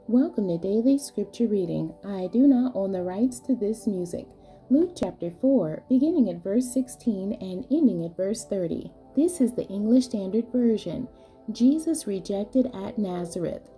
Welcome to Daily Scripture Reading. I do not own the rights to this music. Luke chapter 4, beginning at verse 16 and ending at verse 30. This is the English Standard Version. Jesus rejected at Nazareth.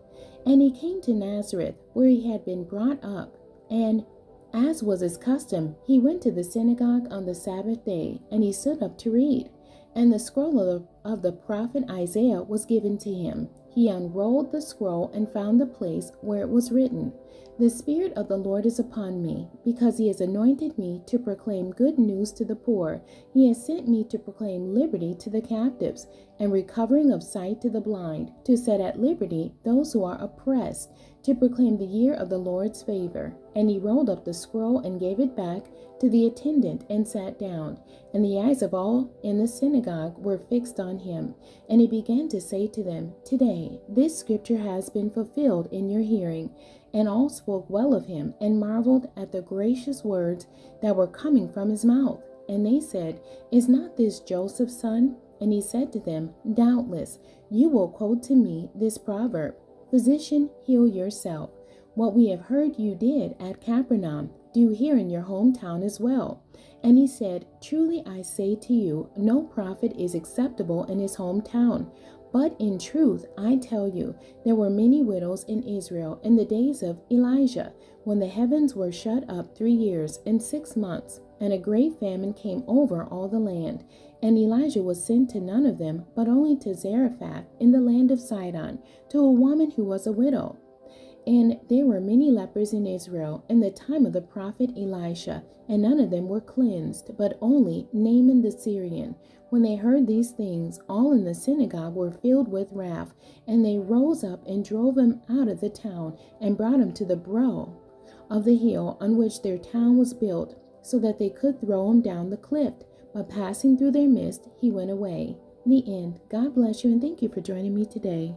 And he came to Nazareth, where he had been brought up. And as was his custom, he went to the synagogue on the Sabbath day, and he stood up to read. And the scroll of the prophet Isaiah was given to him. He unrolled the scroll and found the place where it was written, "The Spirit of the Lord is upon me, because he has anointed me to proclaim good news to the poor. He has sent me to proclaim liberty to the captives, and recovering of sight to the blind, to set at liberty those who are oppressed, to proclaim the year of the Lord's favor." And he rolled up the scroll and gave it back to the attendant and sat down. And the eyes of all in the synagogue were fixed on him. And he began to say to them, "Today this scripture has been fulfilled in your hearing." And all spoke well of him, and marveled at the gracious words that were coming from his mouth. And they said, "Is not this Joseph's son?" And he said to them, "Doubtless you will quote to me this proverb, 'Physician, heal yourself. What we have heard you did at Capernaum, do here in your hometown as well." And he said, "Truly I say to you, no prophet is acceptable in his hometown. But in truth, I tell you, there were many widows in Israel in the days of Elijah, when the heavens were shut up 3 years and 6 months, and a great famine came over all the land. And Elijah was sent to none of them, but only to Zarephath in the land of Sidon, to a woman who was a widow. And there were many lepers in Israel in the time of the prophet Elisha, and none of them were cleansed, but only Naaman the Syrian. When they heard these things, all in the synagogue were filled with wrath, and they rose up and drove him out of the town, and brought him to the brow of the hill on which their town was built, so that they could throw him down the cliff. But passing through their midst, he went away. The end. God bless you, and thank you for joining me today.